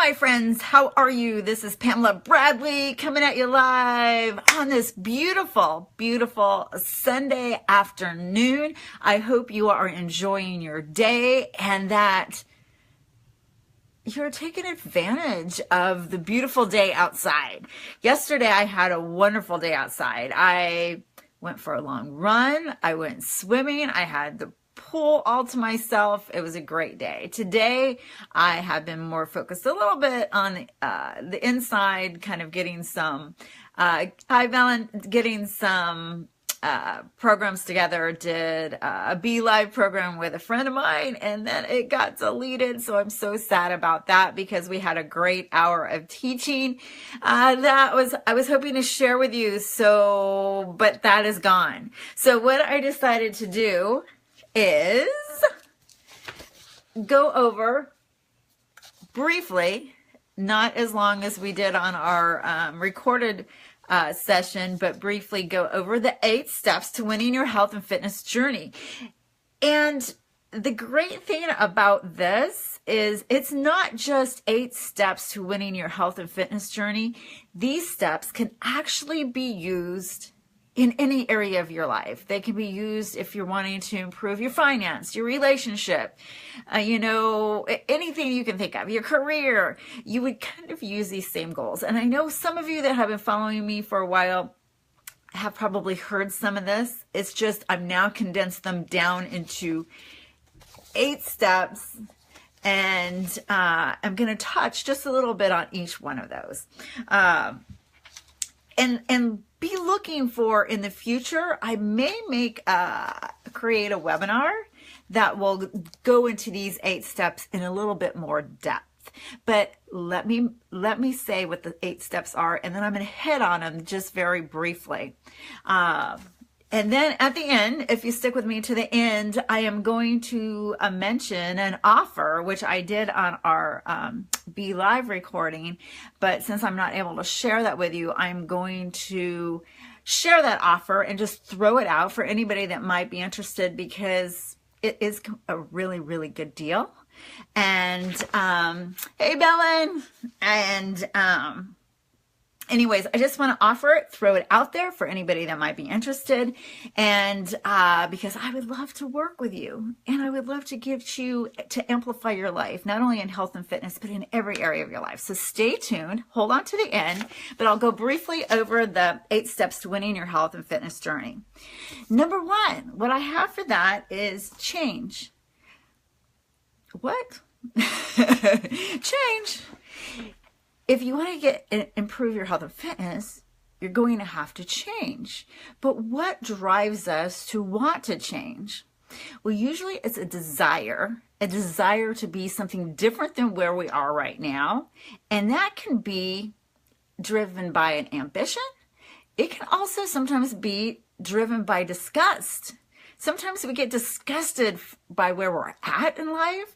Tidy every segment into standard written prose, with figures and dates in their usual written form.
my friends. How are you? This is Pamela Bradley coming at you live on this beautiful, beautiful Sunday afternoon. I hope you are enjoying your day and that you're taking advantage of the beautiful day outside. Yesterday, I had a wonderful day outside. I went for a long run. I went swimming. I had the pool all to myself. It was a great day. Today, I have been more focused a little bit on the inside, kind of getting some, programs together. Did a Be Live program with a friend of mine, and then it got deleted. So I'm so sad about that because we had a great hour of teaching. I was hoping to share with you. But that is gone. So what I decided to do is go over briefly, not as long as we did on our recorded session, but briefly go over the 8 steps to winning your health and fitness journey. And the great thing about this is it's not just 8 steps to winning your health and fitness journey. These steps can actually be used in any area of your life. They can be used if you're wanting to improve your finance, your relationship, anything you can think of, your career. You would kind of use these same goals. And I know some of you that have been following me for a while have probably heard some of this. It's just I've now condensed them down into 8 steps, and I'm going to touch just a little bit on each one of those. And be looking for in the future, I may create a webinar that will go into these 8 steps in a little bit more depth. But let me say what the 8 steps are, and then I'm going to hit on them just very briefly. And then at the end, if you stick with me to the end, I am going to mention an offer, which I did on our Be Live recording. But since I'm not able to share that with you, I'm going to share that offer and just throw it out for anybody that might be interested, because it is a really, really good deal. And hey, Belen. And anyways, I just want to offer it, throw it out there for anybody that might be interested. And because I would love to work with you, and I would love to give you to amplify your life, not only in health and fitness, but in every area of your life. So stay tuned, hold on to the end, but I'll go briefly over the 8 steps to winning your health and fitness journey. Number 1, what I have for that is change. What? Change. If you want to improve your health and fitness, you're going to have to change. But what drives us to want to change? Well, usually it's a desire to be something different than where we are right now. And that can be driven by an ambition. It can also sometimes be driven by disgust. Sometimes we get disgusted by where we're at in life,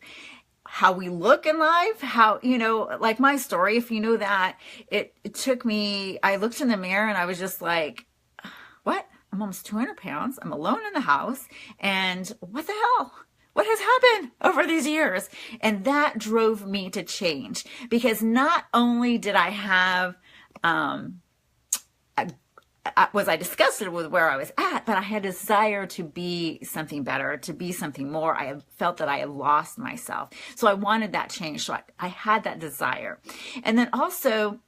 how we look in life, how, like my story, if you know that, it took me, I looked in the mirror and I was just like, what? I'm almost 200 pounds. I'm alone in the house. And what the hell? What has happened over these years? And that drove me to change, because not only did I have, was I disgusted with where I was at, but I had a desire to be something better, to be something more. I felt that I had lost myself. So I wanted that change. So I had that desire. And then also,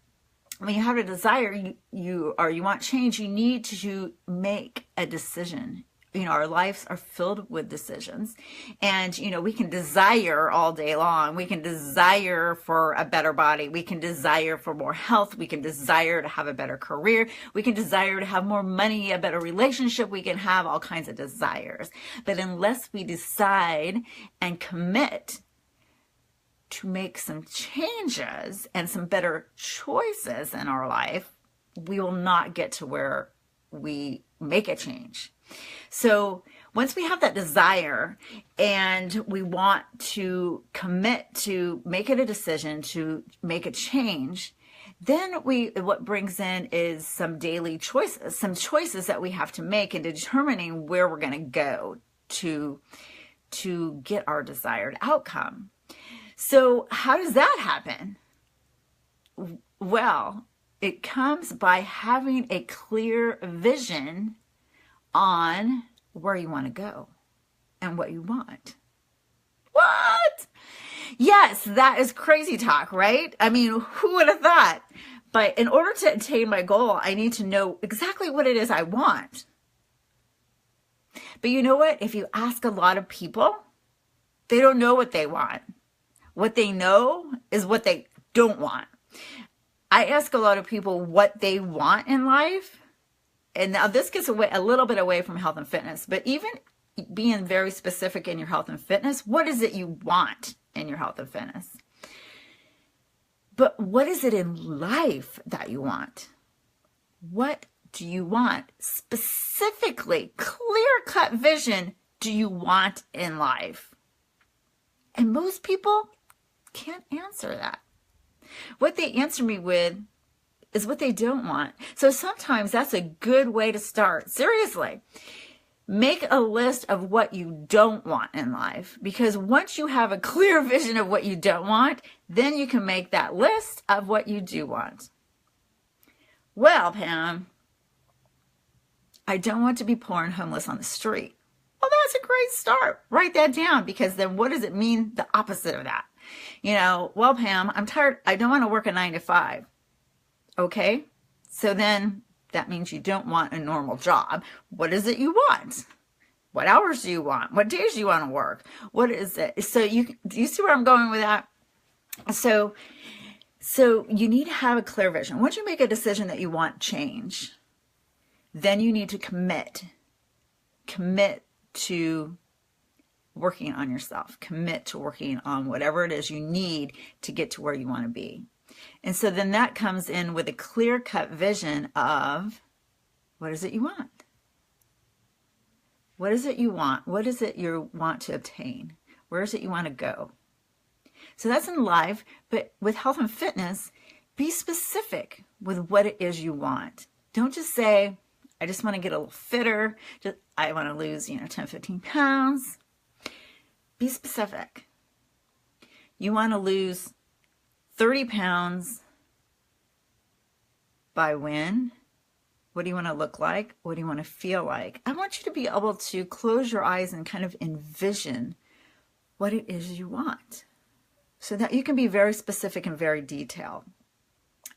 when you have a desire, you want change, you need to make a decision. Our lives are filled with decisions, and, we can desire all day long. We can desire for a better body. We can desire for more health. We can desire to have a better career. We can desire to have more money, a better relationship. We can have all kinds of desires. But unless we decide and commit to make some changes and some better choices in our life, we will not get to where we make a change. So once we have that desire and we want to commit to make it a decision, to make a change, then what brings in is some daily choices, some choices that we have to make in determining where we're going to go to get our desired outcome. So how does that happen? Well, it comes by having a clear vision on where you want to go and what you want. What? Yes, that is crazy talk, right? I mean, who would have thought? But in order to attain my goal, I need to know exactly what it is I want. But you know what? If you ask a lot of people, they don't know what they want. What they know is what they don't want. I ask a lot of people what they want in life. And now this gets away a little bit away from health and fitness, but even being very specific in your health and fitness, what is it you want in your health and fitness? But what is it in life that you want? What do you want? Specifically, clear-cut vision do you want in life? And most people can't answer that. What they answer me with is what they don't want. So sometimes that's a good way to start. Seriously. Make a list of what you don't want in life, because once you have a clear vision of what you don't want, then you can make that list of what you do want. Well, Pam, I don't want to be poor and homeless on the street. Well, that's a great start. Write that down, because then what does it mean? The opposite of that. You know, well, Pam, I'm tired. I don't want to work a 9 to 5. Okay. So then that means you don't want a normal job. What is it you want? What hours do you want? What days do you want to work? What is it? So do you see where I'm going with that? So you need to have a clear vision. Once you make a decision that you want change, then you need to commit to working on yourself, commit to working on whatever it is you need to get to where you want to be. And so then that comes in with a clear-cut vision of what is it you want? What is it you want? What is it you want to obtain? Where is it you want to go? So that's in life, but with health and fitness, be specific with what it is you want. Don't just say, I just want to get a little fitter. I want to lose, 10, 15 pounds. Be specific. You want to lose 30 pounds by when? What do you want to look like? What do you want to feel like? I want you to be able to close your eyes and kind of envision what it is you want, so that you can be very specific and very detailed.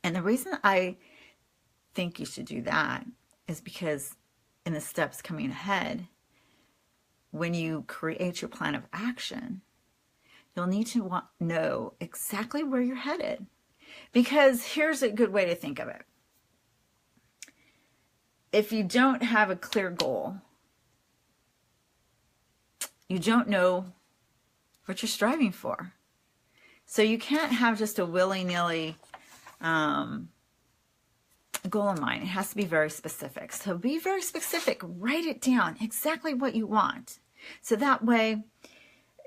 And the reason I think you should do that is because in the steps coming ahead, when you create your plan of action, you'll need to know exactly where you're headed. Because here's a good way to think of it. If you don't have a clear goal, you don't know what you're striving for. So you can't have just a willy-nilly goal in mind. It has to be very specific. So be very specific. Write it down, exactly what you want. So that way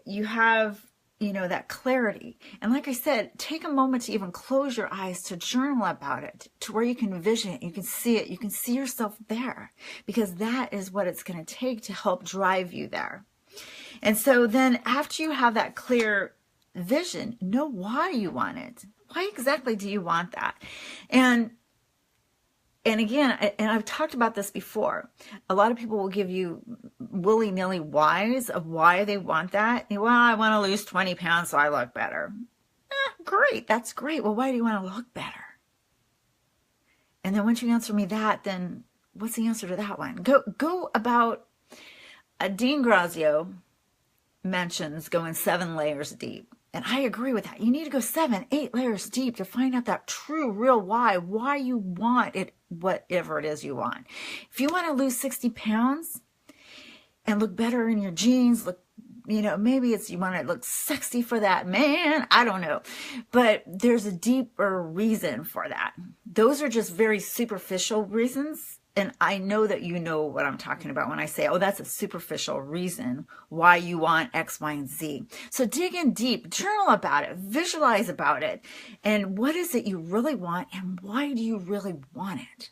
you have, that clarity. And like I said, take a moment to even close your eyes, to journal about it, to where you can envision it, you can see it, you can see yourself there, because that is what it's going to take to help drive you there. And so then after you have that clear vision, know why you want it. Why exactly do you want that? And again, and I've talked about this before, a lot of people will give you willy-nilly whys of why they want that. Well, I want to lose 20 pounds so I look better. Great, that's great. Well, why do you want to look better? And then once you answer me that, then what's the answer to that one? Go about, Dean Grazio mentions going 7 layers deep. And I agree with that. You need to go 7, 8 layers deep to find out that true, real why you want it, whatever it is you want. If you want to lose 60 pounds and look better in your jeans, maybe it's you want to look sexy for that man. I don't know. But there's a deeper reason for that. Those are just very superficial reasons. And I know that you know what I'm talking about when I say, oh, that's a superficial reason why you want X, Y, and Z. So dig in deep, journal about it, visualize about it. And what is it you really want, and why do you really want it?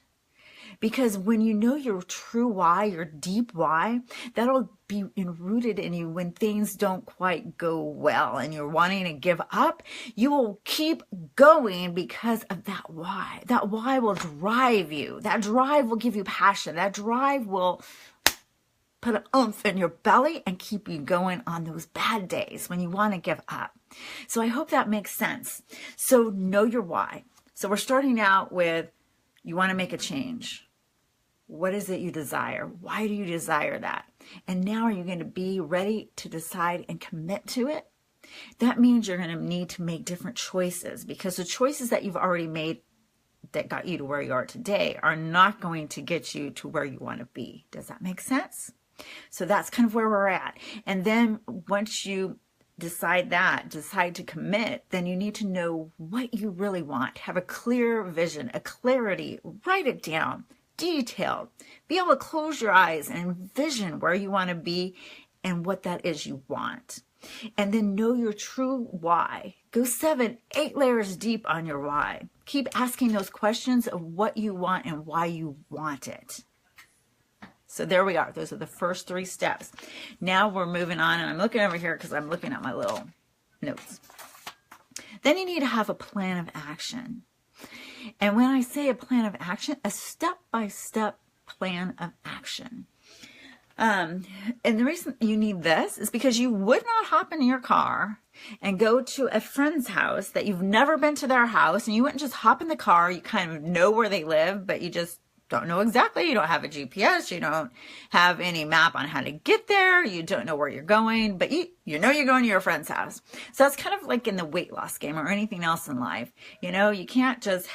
Because when you know your true why, your deep why, that'll be enrooted in you when things don't quite go well and you're wanting to give up. You will keep going because of that why. That why will drive you. That drive will give you passion. That drive will put an oomph in your belly and keep you going on those bad days when you want to give up. So I hope that makes sense. So know your why. So we're starting out with, you want to make a change. What is it you desire? Why do you desire that? And now are you going to be ready to decide and commit to it? That means you're going to need to make different choices, because the choices that you've already made that got you to where you are today are not going to get you to where you want to be. Does that make sense? So that's kind of where we're at. And then once you decide to commit, then you need to know what you really want. Have a clear vision, a clarity, write it down, detailed. Be able to close your eyes and envision where you want to be and what that is you want. And then know your true why. Go 7, 8 layers deep on your why. Keep asking those questions of what you want and why you want it. So there we are. Those are the first 3 steps. Now we're moving on, and I'm looking over here because I'm looking at my little notes. Then you need to have a plan of action. And when I say a plan of action, a step-by-step plan of action. And the reason you need this is because you would not hop in your car and go to a friend's house that you've never been to their house, and you wouldn't just hop in the car. You kind of know where they live, but you just don't know exactly. You don't have a GPS. You don't have any map on how to get there. You don't know where you're going, but you know you're going to your friend's house. So that's kind of like in the weight loss game or anything else in life. You know, you can't just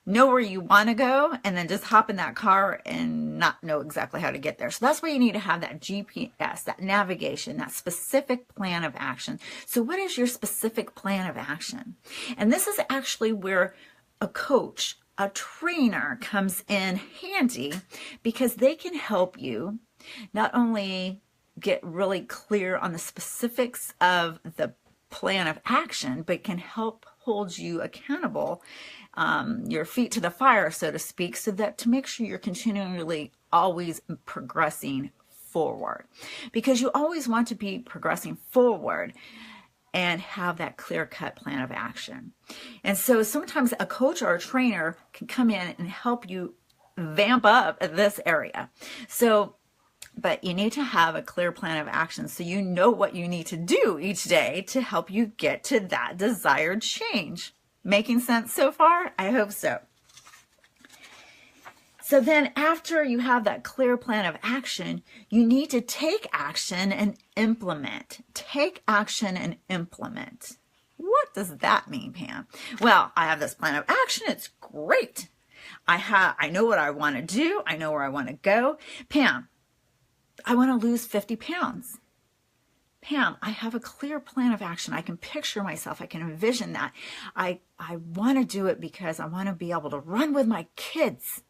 know where you want to go and then just hop in that car and not know exactly how to get there. So that's why you need to have that GPS, that navigation, that specific plan of action. So what is your specific plan of action? And this is actually where a coach, a trainer comes in handy, because they can help you not only get really clear on the specifics of the plan of action, but can help hold you accountable, your feet to the fire, so to speak, so that to make sure you're continually always progressing forward, because you always want to be progressing forward and have that clear-cut plan of action. And so sometimes a coach or a trainer can come in and help you vamp up this area. So, but you need to have a clear plan of action so you know what you need to do each day to help you get to that desired change. Making sense so far? I hope so. So then after you have that clear plan of action, you need to take action and implement. Take action and implement. What does that mean, Pam? Well, I have this plan of action. It's great. I know what I want to do. I know where I want to go. Pam, I want to lose 50 pounds. Pam, I have a clear plan of action. I can picture myself. I can envision that. I want to do it because I want to be able to run with my kids.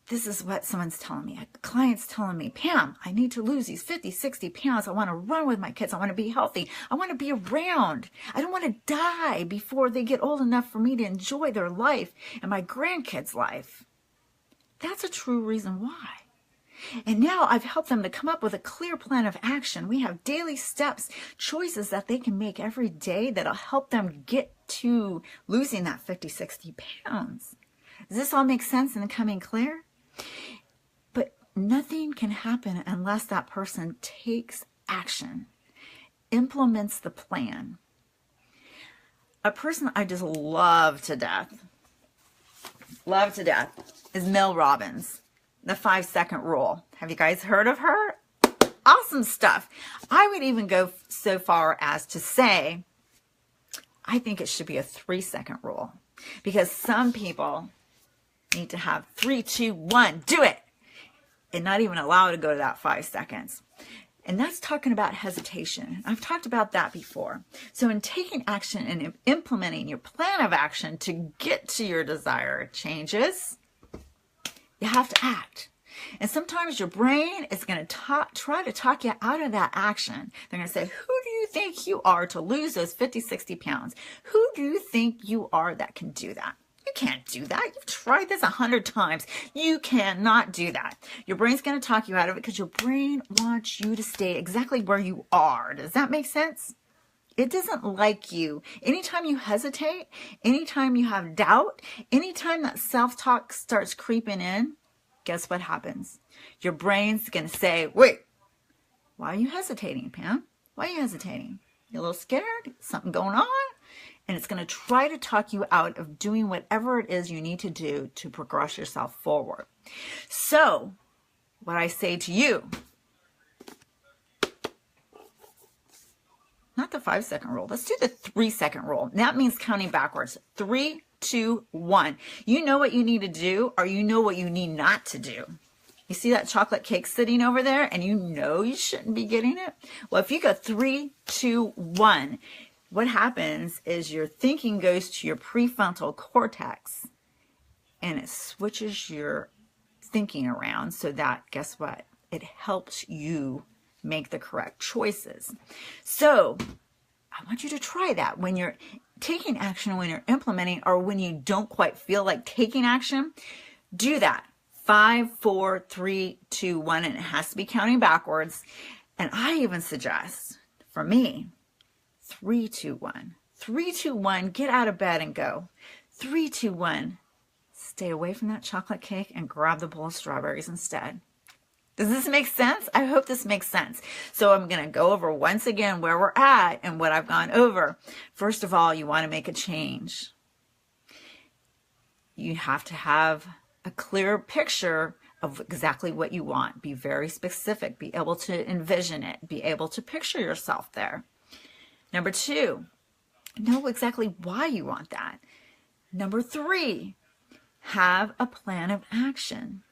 This is what someone's telling me. A client's telling me, Pam, I need to lose these 50, 60 pounds. I want to run with my kids. I want to be healthy. I want to be around. I don't want to die before they get old enough for me to enjoy their life and my grandkids' life. That's a true reason why. And now I've helped them to come up with a clear plan of action. We have daily steps, choices that they can make every day that'll help them get to losing that 50, 60 pounds. Does this all make sense and coming clear? But nothing can happen unless that person takes action, implements the plan. A person I just love to death, is Mel Robbins, the 5-second rule. Have you guys heard of her? Awesome stuff. I would even go so far as to say, I think it should be a 3-second rule, because some people need to have 3, 2, 1, do it, and not even allow it to go to that 5 seconds. And that's talking about hesitation. I've talked about that before. So in taking action and implementing your plan of action to get to your desired changes, you have to act. And sometimes your brain is going to try to talk you out of that action. They're going to say, who do you think you are to lose those 50, 60 pounds? Who do you think you are that can do that? You can't do that. You've tried this 100 times. You cannot do that. Your brain's going to talk you out of it because your brain wants you to stay exactly where you are. Does that make sense? It doesn't like you. Anytime you hesitate, anytime you have doubt, anytime that self-talk starts creeping in, guess what happens? Your brain's going to say, wait, why are you hesitating, Pam? Why are you hesitating? You're a little scared? Something going on? And it's going to try to talk you out of doing whatever it is you need to do to progress yourself forward. So, what I say to you, not the 5-second rule. Let's do the 3-second rule. That means counting backwards. 3, 2, 1. You know what you need to do, or you know what you need not to do. You see that chocolate cake sitting over there, and you know you shouldn't be getting it? Well, if you go 3, 2, 1, what happens is your thinking goes to your prefrontal cortex, and it switches your thinking around so that, guess what? It helps you make the correct choices. So I want you to try that when you're taking action, when you're implementing, or when you don't quite feel like taking action. Do that. 5, 4, 3, 2, 1, and it has to be counting backwards. And I even suggest, for me, 3, 2, 1. 3, 2, 1, get out of bed and go. 3, 2, 1, stay away from that chocolate cake and grab the bowl of strawberries instead. Does this make sense? I hope this makes sense. So I'm going to go over once again where we're at and what I've gone over. First of all, you want to make a change. You have to have a clear picture of exactly what you want. Be very specific. Be able to envision it. Be able to picture yourself there. Number 2, know exactly why you want that. Number 3, have a plan of action.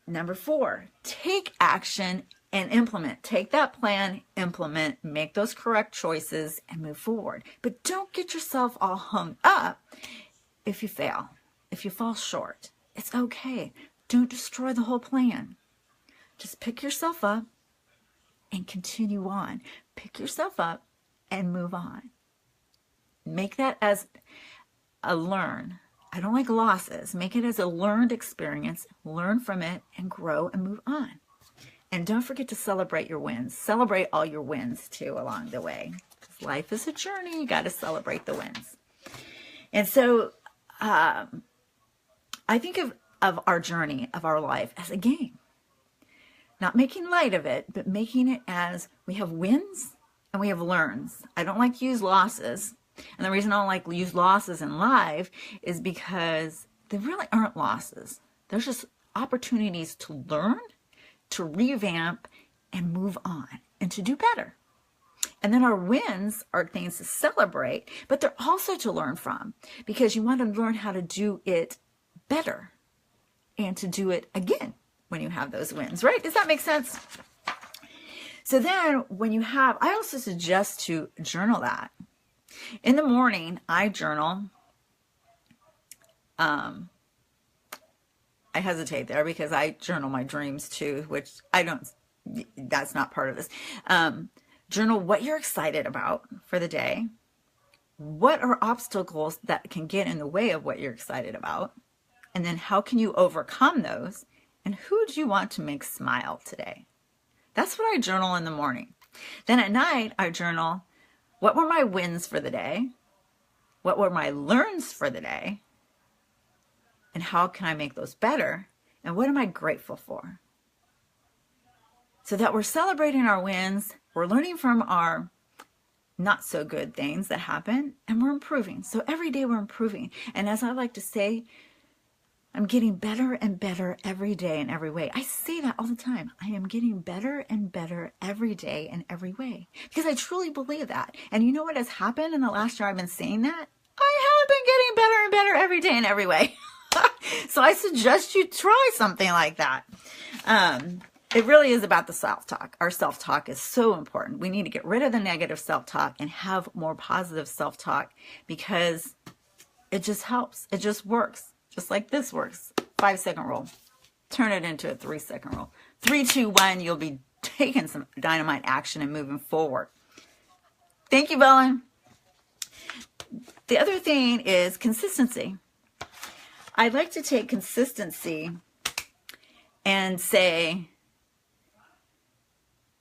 Number 4, take action and implement. Take that plan, implement, make those correct choices, and move forward. But don't get yourself all hung up if you fail, if you fall short. It's okay. Don't destroy the whole plan. Just pick yourself up and continue on. Pick yourself up and move on. Make that as a learn. I don't like losses. Make it as a learned experience. Learn from it and grow and move on. And don't forget to celebrate your wins. Celebrate all your wins too along the way. Because life is a journey. You got to celebrate the wins. And so I think of our journey, of our life as a game. Not making light of it, but making it as we have wins and we have learns. I don't like to use losses. And the reason I don't like to use losses in life is because they really aren't losses. There's just opportunities to learn, to revamp, and move on, and to do better. And then our wins are things to celebrate, but they're also to learn from, because you want to learn how to do it better and to do it again when you have those wins, right? Does that make sense? So then when you have, I also suggest to journal that. In the morning, I journal. I hesitate there because I journal my dreams too, which I don't, that's not part of this. Journal what you're excited about for the day. What are obstacles that can get in the way of what you're excited about? And then how can you overcome those? And who do you want to make smile today? That's what I journal in the morning. Then at night, I journal, what were my wins for the day? What were my learns for the day? And how can I make those better? And what am I grateful for? So that we're celebrating our wins, we're learning from our not so good things that happen, and we're improving. So every day we're improving. And as I like to say, I'm getting better and better every day in every way. I say that all the time. I am getting better and better every day in every way. Because I truly believe that. And you know what has happened in the last year I've been saying that? I have been getting better and better every day in every way. So I suggest you try something like that. It really is about the self-talk. Our self-talk is so important. We need to get rid of the negative self-talk and have more positive self-talk, because it just helps. It just works. Just like this works. 5-second rule. Turn it into a 3-second rule. 3, 2, 1, you'll be taking some dynamite action and moving forward. Thank you, Belen. The other thing is consistency. I'd like to take consistency and say,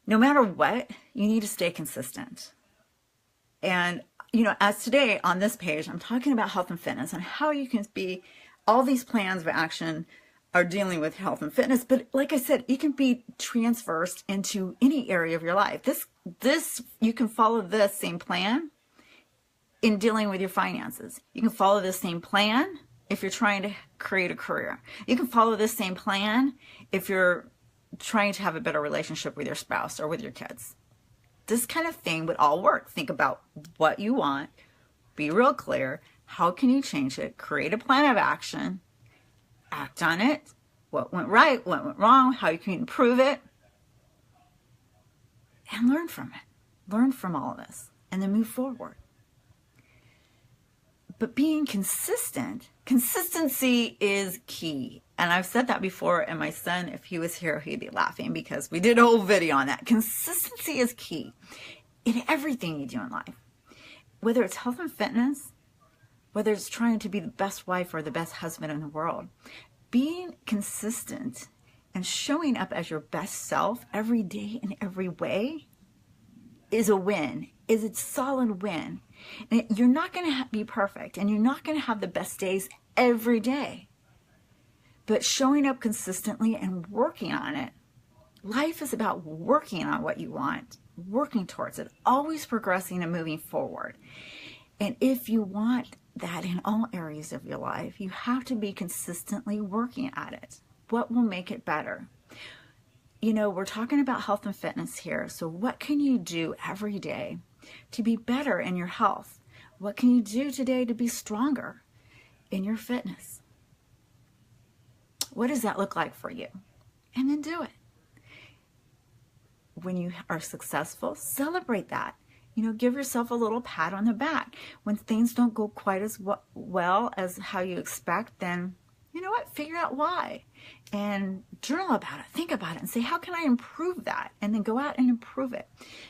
no matter what, you need to stay consistent. And, you know, as today on this page, I'm talking about health and fitness and how you can be, all these plans of action are dealing with health and fitness. But like I said, it can be transversed into any area of your life. This, you can follow this same plan in dealing with your finances. You can follow this same plan if you're trying to create a career. You can follow this same plan if you're trying to have a better relationship with your spouse or with your kids. This kind of thing would all work. Think about what you want, be real clear. How can you change it? Create a plan of action, act on it. What went right, what went wrong, how you can improve it, and learn from it. Learn from all of this and then move forward. But being consistent, consistency is key. And I've said that before, and my son, if he was here, he'd be laughing because we did a whole video on that. Consistency is key in everything you do in life. Whether it's health and fitness, whether it's trying to be the best wife or the best husband in the world, being consistent and showing up as your best self every day in every way is a win, is a solid win. And you're not going to be perfect, and you're not going to have the best days every day. But showing up consistently and working on it. Life is about working on what you want, working towards it, always progressing and moving forward. And if you want that in all areas of your life, you have to be consistently working at it. What will make it better? You know, we're talking about health and fitness here. So what can you do every day to be better in your health? What can you do today to be stronger in your fitness? What does that look like for you? And then do it. When you are successful, celebrate that. You know, give yourself a little pat on the back. When things don't go quite as well as how you expect, then, you know what, figure out why. And journal about it, think about it, and say, how can I improve that? And then go out and improve it.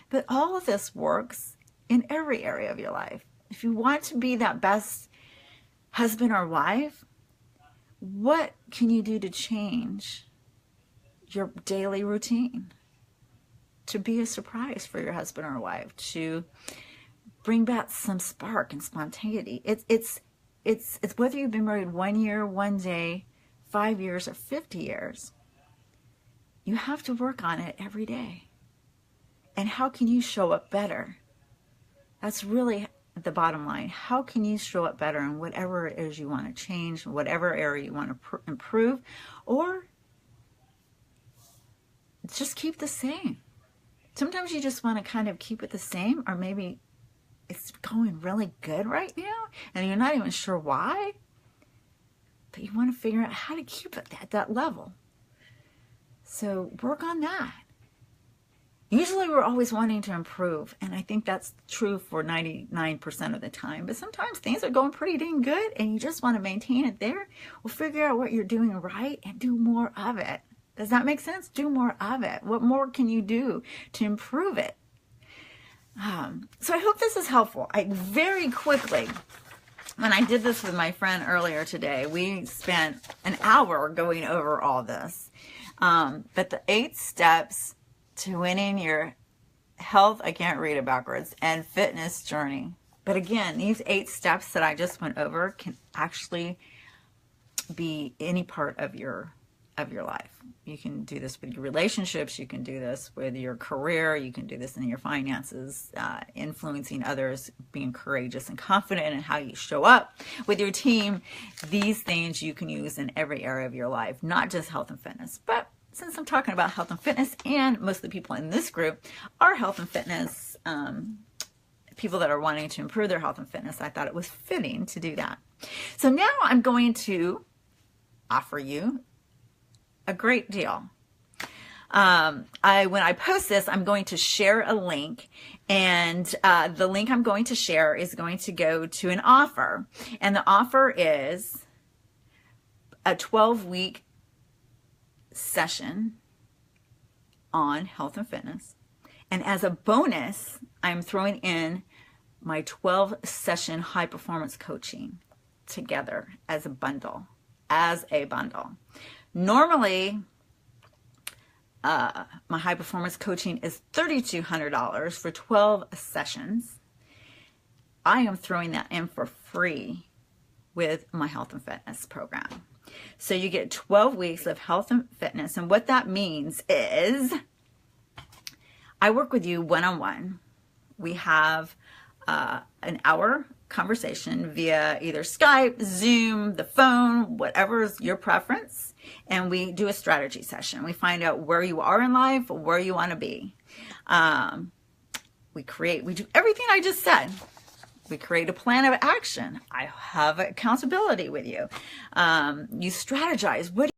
But all of this works in every area of your life. If you want to be that best husband or wife, what can you do to change your daily routine? To be a surprise for your husband or wife, to bring back some spark and spontaneity. It's whether you've been married 1 year, 1 day, 5 years, or 50 years. You have to work on it every day. And how can you show up better? That's really the bottom line. How can you show up better in whatever it is you want to change, whatever area you want to improve, or just keep the same? Sometimes you just want to kind of keep it the same, or maybe it's going really good right now and you're not even sure why, but you want to figure out how to keep it at that level. So work on that. Usually we're always wanting to improve, and I think that's true for 99% of the time, but sometimes things are going pretty dang good and you just want to maintain it there. Well, figure out what you're doing right and do more of it. Does that make sense? Do more of it. What more can you do to improve it? So I hope this is helpful. I very quickly, when I did this with my friend earlier today, we spent an hour going over all this. But the 8 steps to winning your health, I can't read it backwards, and fitness journey. But again, these 8 steps that I just went over can actually be any part of your life. You can do this with your relationships, you can do this with your career, you can do this in your finances, influencing others, being courageous and confident in how you show up with your team. These things you can use in every area of your life, not just health and fitness. But since I'm talking about health and fitness, and most of the people in this group are health and fitness people that are wanting to improve their health and fitness, I thought it was fitting to do that. So now I'm going to offer you a great deal. When I post this, I'm going to share a link, and the link I'm going to share is going to go to an offer, and the offer is a 12-week session on health and fitness, and as a bonus, I'm throwing in my 12-session high performance coaching together as a bundle. as a bundle. Normally, my high performance coaching is $3,200 for 12 sessions. I am throwing that in for free with my health and fitness program. So you get 12 weeks of health and fitness. And what that means is I work with you one-on-one. We have an hour conversation via either Skype, Zoom, the phone, whatever is your preference. And we do a strategy session. We find out where you are in life, where you want to be. We do everything I just said. We create a plan of action. I have accountability with you. You strategize. What